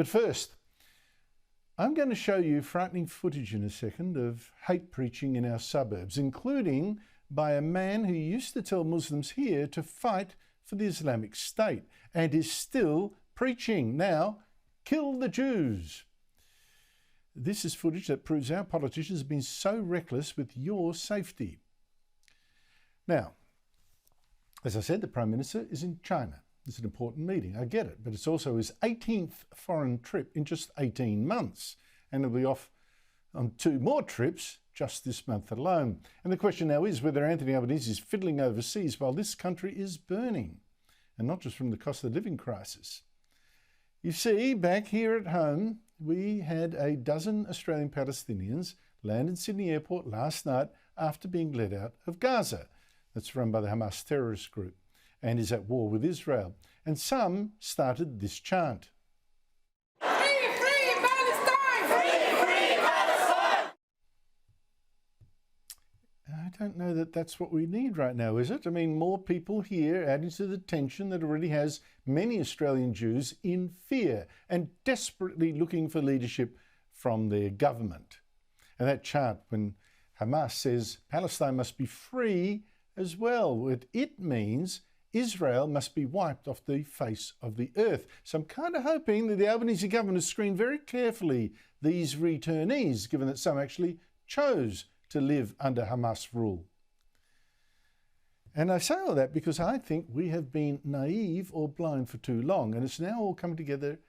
But first, I'm going to show you frightening footage in a second of hate preaching in our suburbs, including by a man who used to tell Muslims here to fight for the Islamic State and is still preaching. Now, kill the Jews. This is footage that proves our politicians have been so reckless with your safety. Now, as I said, the Prime Minister is in China. It's an important meeting, I get it, but it's also his 18th foreign trip in just 18 months, and he'll be off on 2 more trips just this month alone. And the question now is whether Anthony Albanese is fiddling overseas while this country is burning, and not just from the cost of living crisis. You see, back here at home, we had a dozen Australian Palestinians land in Sydney Airport last night after being let out of Gaza. That's run by the Hamas terrorist group and is at war with Israel. And some started this chant. Free, free Palestine! Free, free Palestine! I don't know that that's what we need right now, is it? I mean, more people here adding to the tension that already has many Australian Jews in fear and desperately looking for leadership from their government. And that chant, when Hamas says Palestine must be free as well, what it means Israel must be wiped off the face of the earth. So I'm kind of hoping that the Albanese government has screened very carefully these returnees, given that some actually chose to live under Hamas rule. And I say all that because I think we have been naive or blind for too long, and it's now all coming together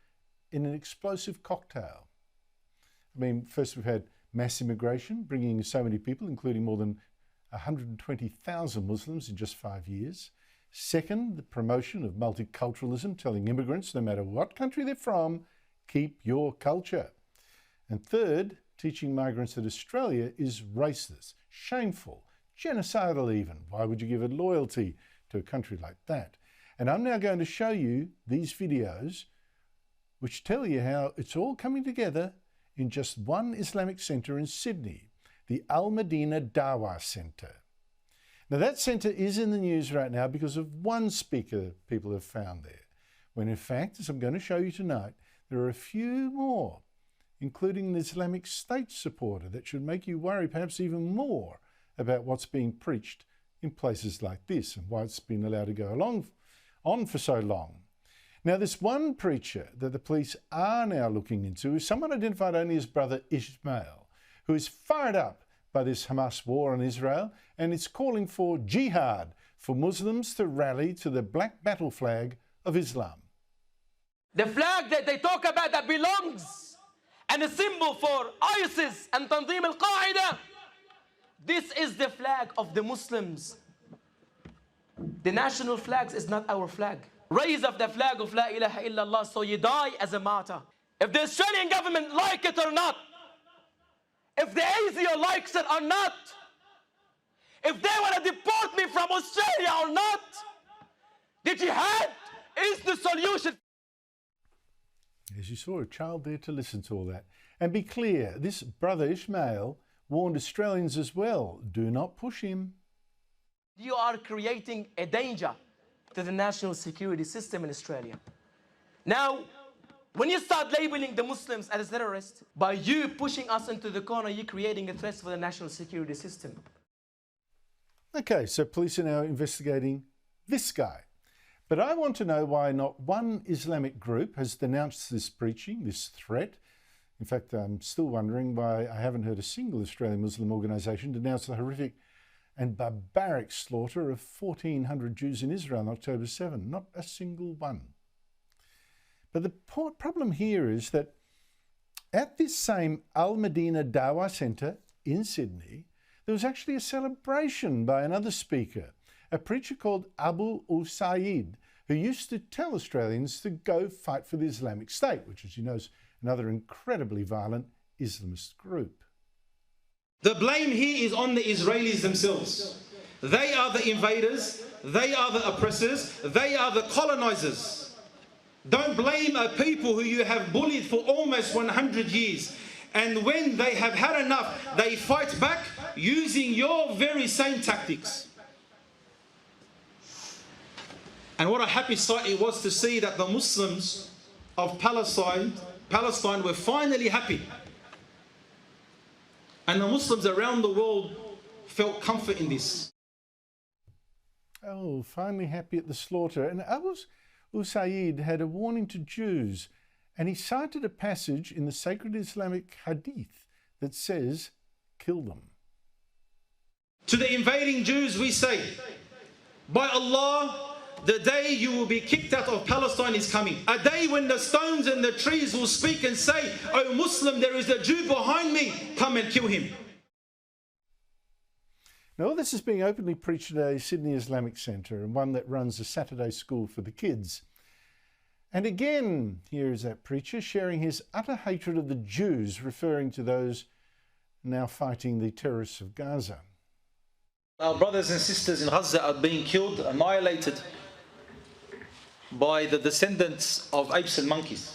in an explosive cocktail. I mean, first we've had mass immigration, bringing in so many people, including more than 120,000 Muslims in just 5 years. Second, the promotion of multiculturalism, telling immigrants, no matter what country they're from, keep your culture. And third, teaching migrants that Australia is racist, shameful, genocidal even. Why would you give it loyalty to a country like that? And I'm now going to show you these videos which tell you how it's all coming together in just one Islamic centre in Sydney, the Al Medina Dawah Centre. Now that centre is in the news right now because of one speaker people have found there, when in fact, as I'm going to show you tonight, there are a few more, including an Islamic State supporter, that should make you worry perhaps even more about what's being preached in places like this and why it's been allowed to go on for so long. Now, this one preacher that the police are now looking into is someone identified only as Brother Ishmael, who is fired up by this Hamas war on Israel and is calling for Jihad, for Muslims to rally to the black battle flag of Islam. The flag that they talk about that belongs and a symbol for ISIS and Tanzim al-Qaeda, this is the flag of the Muslims. The national flag is not our flag. Raise up the flag of La ilaha illallah so you die as a martyr. If the Australian government like it or not, if the ASIO likes it or not, if they want to deport me from Australia or not, the jihad is the solution. As you saw, a child there to listen to all that. And be clear, this Brother Ishmael warned Australians as well, do not push him. You are creating a danger to the national security system in Australia. Now, when you start labeling the Muslims as terrorists, by you pushing us into the corner, you're creating a threat for the national security system. Okay, so police are now investigating this guy. But I want to know why not one Islamic group has denounced this preaching, this threat. In fact, I'm still wondering why I haven't heard a single Australian Muslim organisation denounce the horrific and barbaric slaughter of 1,400 Jews in Israel on October 7. Not a single one. But the problem here is that at this same Al Medina Dawah Centre in Sydney, there was actually a celebration by another speaker, a preacher called Abu Usaid, who used to tell Australians to go fight for the Islamic State, which, as you know, is another incredibly violent Islamist group. The blame here is on the Israelis themselves. They are the invaders, they are the oppressors, they are the colonizers. Don't blame a people who you have bullied for almost 100 years. And when they have had enough, they fight back using your very same tactics. And what a happy sight it was to see that the Muslims of Palestine Palestine were finally happy. And the Muslims around the world felt comfort in this. Oh, finally happy at the slaughter. And Abu Usaid had a warning to Jews, and he cited a passage in the sacred Islamic hadith that says, kill them. To the invading Jews we say, by Allah, the day you will be kicked out of Palestine is coming. A day when the stones and the trees will speak and say, O Muslim, there is a Jew behind me, come and kill him. Now, all this is being openly preached at a Sydney Islamic centre, and one that runs a Saturday school for the kids. And again, here is that preacher sharing his utter hatred of the Jews, referring to those now fighting the terrorists of Gaza. Our brothers and sisters in Gaza are being killed, annihilated by the descendants of apes and monkeys,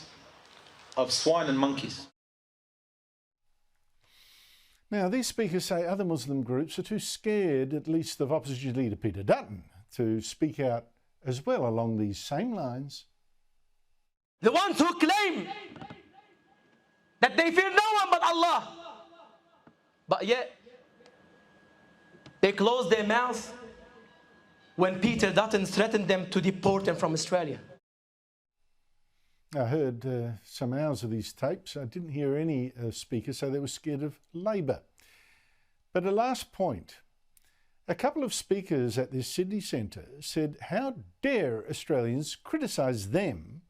of swine and monkeys. Now, these speakers say other Muslim groups are too scared, at least of opposition leader Peter Dutton, to speak out as well along these same lines. The ones who claim that they fear no one but Allah, but yet they close their mouth when Peter Dutton threatened them to deport them from Australia. I heard some hours of these tapes. I didn't hear any speakers say they were scared of Labor. But a last point. A couple of speakers at this Sydney centre said, how dare Australians criticise them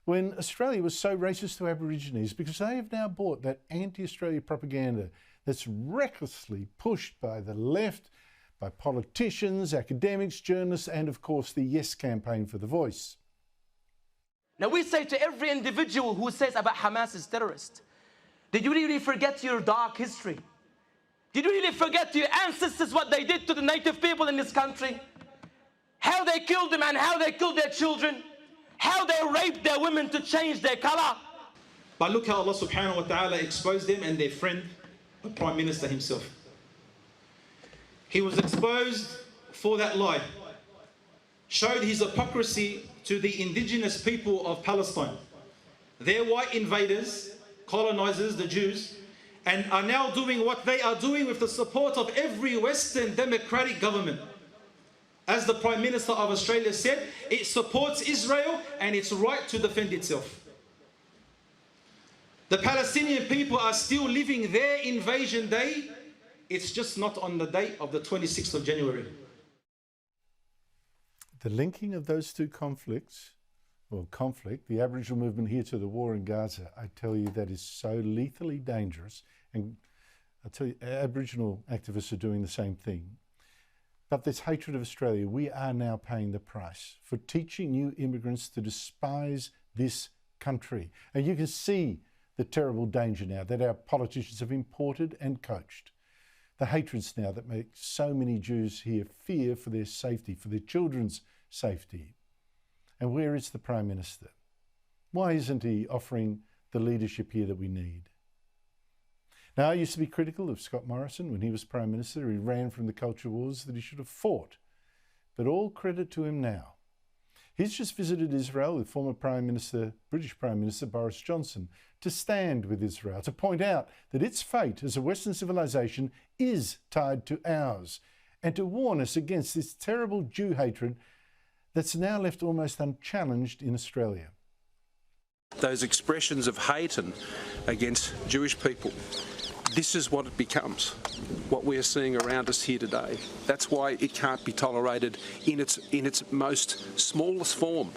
when Australia was so racist to Aborigines, because they have now bought that anti-Australia propaganda that's recklessly pushed by the left, by politicians, academics, journalists, and of course the Yes campaign for the Voice. Now we say to every individual who says about Hamas is terrorist, did you really forget your dark history? Did you really forget your ancestors, what they did to the native people in this country? How they killed them and how they killed their children? How they raped their women to change their color? But look how Allah subhanahu wa ta'ala exposed them and their friend, the Prime Minister himself. He was exposed for that lie, showed his hypocrisy to the indigenous people of Palestine. They're white invaders, colonizers, the Jews, and are now doing what they are doing with the support of every Western democratic government. As the Prime Minister of Australia said, it supports Israel and its right to defend itself. The Palestinian people are still living their invasion day. It's just not on the date of the 26th of January. The linking of those two conflicts, or conflict, the Aboriginal movement here to the war in Gaza, I tell you, that is so lethally dangerous. And I tell you, Aboriginal activists are doing the same thing. But this hatred of Australia, we are now paying the price for teaching new immigrants to despise this country. And you can see the terrible danger now that our politicians have imported and coached. The hatreds now that make so many Jews here fear for their safety, for their children's safety. And where is the Prime Minister? Why isn't he offering the leadership here that we need? Now, I used to be critical of Scott Morrison when he was Prime Minister. He ran from the culture wars that he should have fought. But all credit to him now. He's just visited Israel with former British Prime Minister Boris Johnson to stand with Israel, to point out that its fate as a Western civilization is tied to ours, and to warn us against this terrible Jew hatred that's now left almost unchallenged in Australia. Those expressions of hate and against Jewish people, this is what it becomes, what we are seeing around us here today. That's why it can't be tolerated in its most smallest form,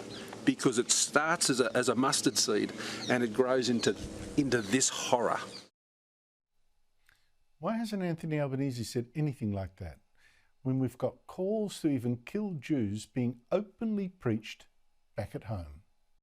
because it starts as a mustard seed and it grows into this horror. Why hasn't Anthony Albanese said anything like that when we've got calls to even kill Jews being openly preached back at home?